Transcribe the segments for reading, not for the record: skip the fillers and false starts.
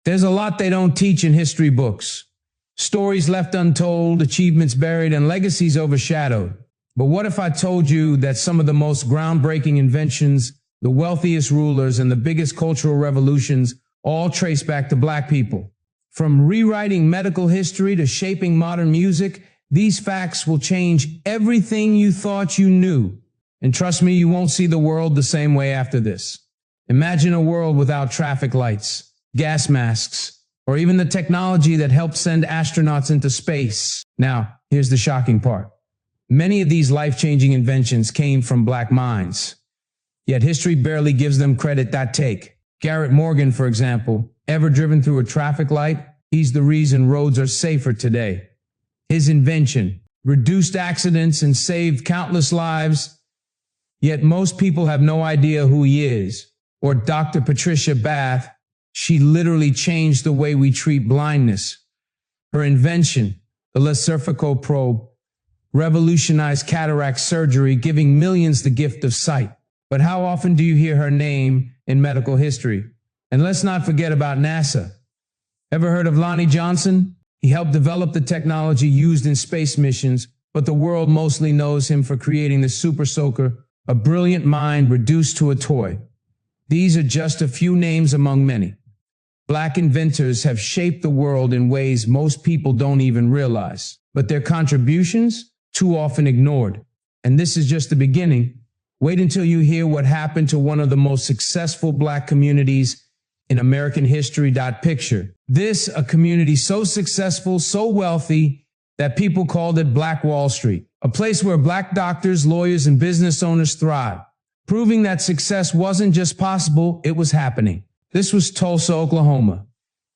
There's a lot they don't teach in history books. Stories left untold, achievements buried, and legacies overshadowed. But what if I told you that some of the most groundbreaking inventions, the wealthiest rulers, and the biggest cultural revolutions all trace back to Black people? From rewriting medical history to shaping modern music, these facts will change everything you thought you knew. And trust me, you won't see the world the same way after this. Imagine a world without traffic lights, gas masks, or even the technology that helped send astronauts into space. Now, here's the shocking part. Many of these life-changing inventions came from Black minds, yet history barely gives them credit that take. Garrett Morgan, for example, ever driven through a traffic light? He's the reason roads are safer today. His invention reduced accidents and saved countless lives, yet most people have no idea who he is. Or Dr. Patricia Bath, she literally changed the way we treat blindness. Her invention, the Lecerfico probe, revolutionized cataract surgery, giving millions the gift of sight. But how often do you hear her name in medical history? And let's not forget about NASA. Ever heard of Lonnie Johnson? He helped develop the technology used in space missions, but the world mostly knows him for creating the Super Soaker, a brilliant mind reduced to a toy. These are just a few names among many. Black inventors have shaped the world in ways most people don't even realize, but their contributions too often ignored. And this is just the beginning. Wait until you hear what happened to one of the most successful Black communities in American history. Picture this, a community so successful, so wealthy, that people called it Black Wall Street, a place where Black doctors, lawyers, and business owners thrive, proving that success wasn't just possible, it was happening. This was Tulsa, Oklahoma,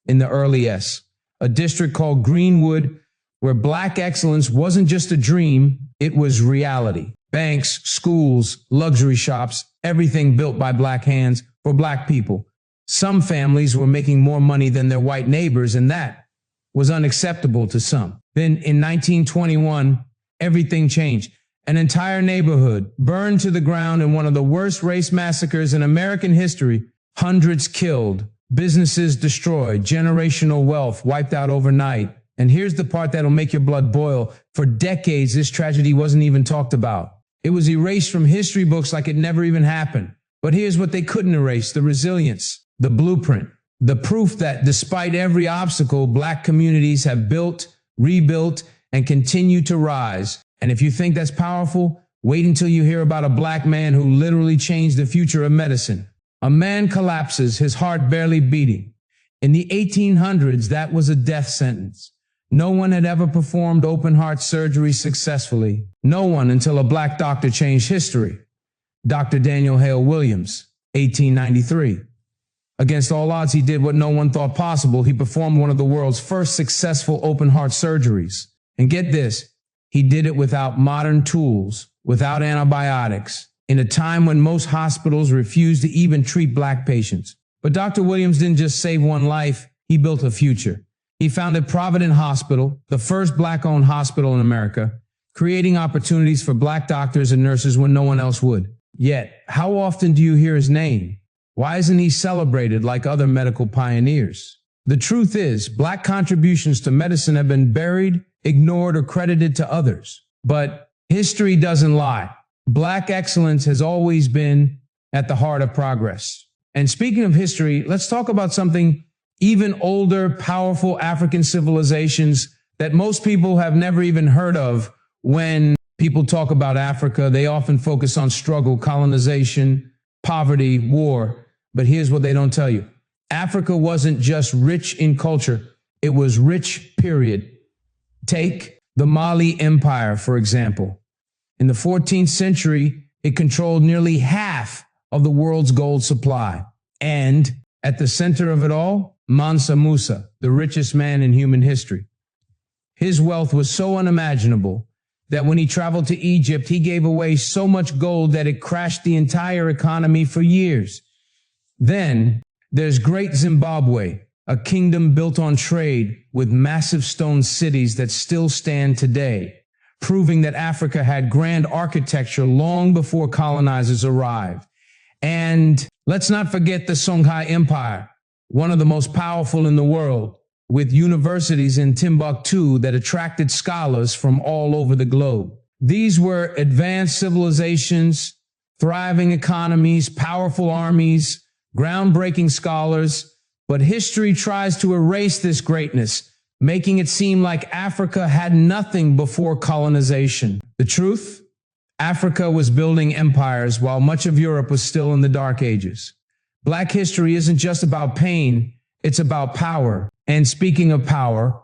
in the early S, a district called Greenwood, where Black excellence wasn't just a dream, it was reality. Banks, schools, luxury shops, everything built by Black hands for Black people. Some families were making more money than their white neighbors, and that was unacceptable to some. Then in 1921, everything changed. An entire neighborhood burned to the ground in one of the worst race massacres in American history. Hundreds killed, businesses destroyed, generational wealth wiped out overnight. And here's the part that'll make your blood boil. For decades, this tragedy wasn't even talked about. It was erased from history books like it never even happened. But here's what they couldn't erase: the resilience, the blueprint, the proof that despite every obstacle, Black communities have built, rebuilt, and continue to rise. And if you think that's powerful, wait until you hear about a Black man who literally changed the future of medicine. A man collapses, his heart barely beating. In the 1800s, that was a death sentence. No one had ever performed open heart surgery successfully. No one until a Black doctor changed history. Dr. Daniel Hale Williams, 1893. Against all odds, he did what no one thought possible. He performed one of the world's first successful open heart surgeries. And get this, he did it without modern tools, without antibiotics, in a time when most hospitals refused to even treat Black patients. But Dr. Williams didn't just save one life, he built a future. He founded Provident Hospital, the first Black-owned hospital in America, creating opportunities for Black doctors and nurses when no one else would. Yet, how often do you hear his name? Why isn't he celebrated like other medical pioneers? The truth is, Black contributions to medicine have been buried, ignored, or credited to others. But history doesn't lie. Black excellence has always been at the heart of progress. And speaking of history, let's talk about something even older, powerful African civilizations that most people have never even heard of. When people talk about Africa, they often focus on struggle, colonization, poverty, war. But here's what they don't tell you. Africa wasn't just rich in culture. It was rich, period. Take the Mali Empire, for example. In the 14th century, it controlled nearly half of the world's gold supply. And at the center of it all, Mansa Musa, the richest man in human history. His wealth was so unimaginable that when he traveled to Egypt, he gave away so much gold that it crashed the entire economy for years. Then there's Great Zimbabwe, a kingdom built on trade with massive stone cities that still stand today, proving that Africa had grand architecture long before colonizers arrived. And let's not forget the Songhai Empire, one of the most powerful in the world, with universities in Timbuktu that attracted scholars from all over the globe. These were advanced civilizations, thriving economies, powerful armies, groundbreaking scholars, but history tries to erase this greatness, making it seem like Africa had nothing before colonization. The truth? Africa was building empires while much of Europe was still in the Dark Ages. Black history isn't just about pain, it's about power. And speaking of power,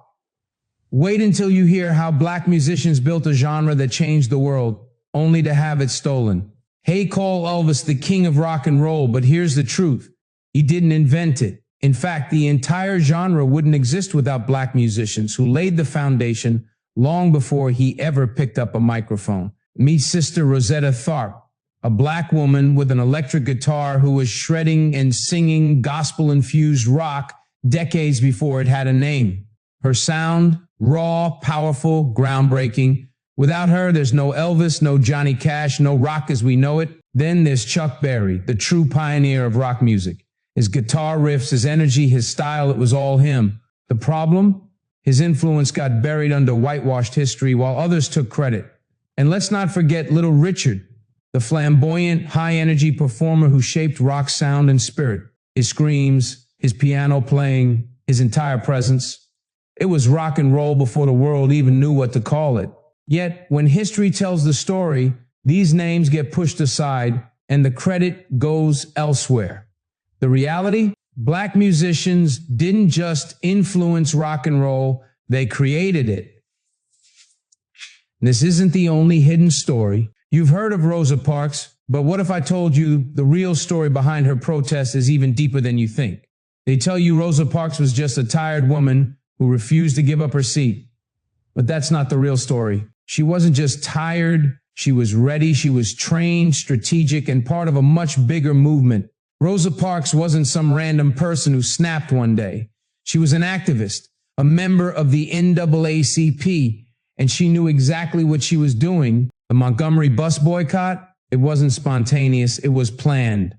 wait until you hear how black musicians built a genre that changed the world, only to have it stolen. Hey, call Elvis the king of rock and roll, but here's the truth. He didn't invent it. In fact, the entire genre wouldn't exist without black musicians who laid the foundation long before he ever picked up a microphone. Meet Sister Rosetta Tharpe, a black woman with an electric guitar who was shredding and singing gospel-infused rock decades before it had a name. Her sound, raw, powerful, groundbreaking. Without her, there's no Elvis, no Johnny Cash, no rock as we know it. Then there's Chuck Berry, the true pioneer of rock music. His guitar riffs, his energy, his style, it was all him. The problem? His influence got buried under whitewashed history while others took credit. And let's not forget Little Richard, the flamboyant, high-energy performer who shaped rock's sound and spirit. His screams, his piano playing, his entire presence. It was rock and roll before the world even knew what to call it. Yet, when history tells the story, these names get pushed aside and the credit goes elsewhere. The reality? Black musicians didn't just influence rock and roll, they created it. This isn't the only hidden story. You've heard of Rosa Parks, but what if I told you the real story behind her protest is even deeper than you think? They tell you Rosa Parks was just a tired woman who refused to give up her seat. But that's not the real story. She wasn't just tired, she was ready, she was trained, strategic, and part of a much bigger movement. Rosa Parks wasn't some random person who snapped one day. She was an activist, a member of the NAACP, and she knew exactly what she was doing. The Montgomery bus boycott, it wasn't spontaneous, it was planned.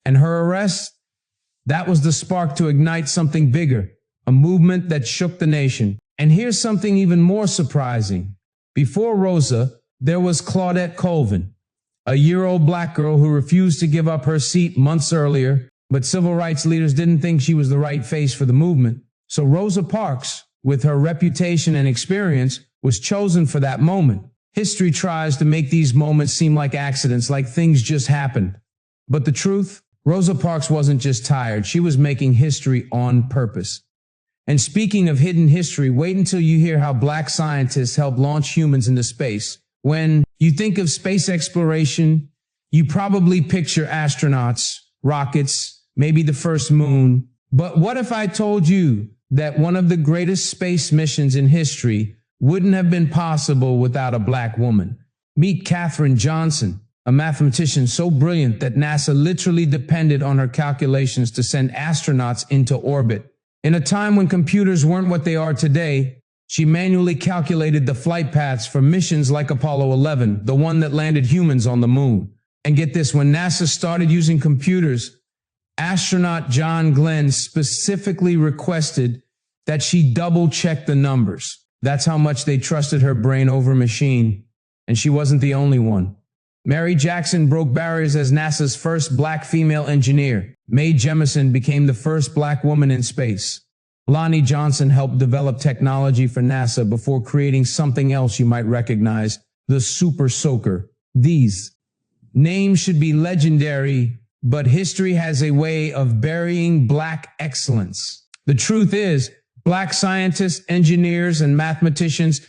And her arrest? That was the spark to ignite something bigger, a movement that shook the nation. And here's something even more surprising. Before Rosa, there was Claudette Colvin, a year-old black girl who refused to give up her seat months earlier, but civil rights leaders didn't think she was the right face for the movement. So Rosa Parks, with her reputation and experience, was chosen for that moment. History tries to make these moments seem like accidents, like things just happened. But the truth? Rosa Parks wasn't just tired, she was making history on purpose. And speaking of hidden history, wait until you hear how black scientists helped launch humans into space. When you think of space exploration, you probably picture astronauts, rockets, maybe the first moon. But what if I told you that one of the greatest space missions in history wouldn't have been possible without a black woman? Meet Katherine Johnson, a mathematician so brilliant that NASA literally depended on her calculations to send astronauts into orbit. In a time when computers weren't what they are today, she manually calculated the flight paths for missions like Apollo 11, the one that landed humans on the moon. And get this, when NASA started using computers, astronaut John Glenn specifically requested that she double-check the numbers. That's how much they trusted her brain over machine. And she wasn't the only one. Mary Jackson broke barriers as NASA's first black female engineer. Mae Jemison became the first black woman in space. Lonnie Johnson helped develop technology for NASA before creating something else you might recognize, the Super Soaker. These names should be legendary, but history has a way of burying black excellence. The truth is, black scientists, engineers, and mathematicians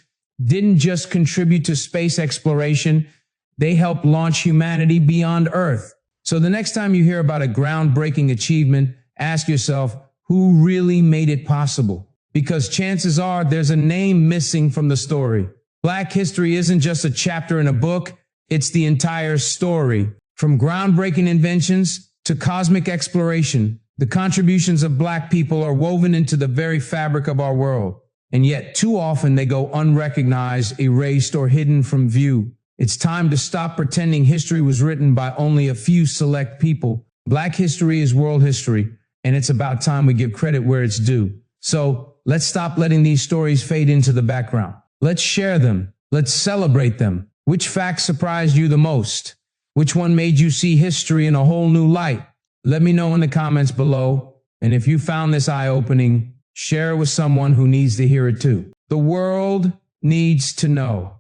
didn't just contribute to space exploration, they helped launch humanity beyond Earth. So the next time you hear about a groundbreaking achievement, ask yourself, who really made it possible? Because chances are there's a name missing from the story. Black history isn't just a chapter in a book, it's the entire story. From groundbreaking inventions to cosmic exploration, the contributions of black people are woven into the very fabric of our world. And yet, too often they go unrecognized, erased, or hidden from view. It's time to stop pretending history was written by only a few select people. Black history is world history. and it's about time we give credit where it's due. So let's stop letting these stories fade into the background. Let's share them. Let's celebrate them. Which fact surprised you the most? Which one made you see history in a whole new light? Let me know in the comments below. And if you found this eye-opening, share it with someone who needs to hear it too. The world needs to know.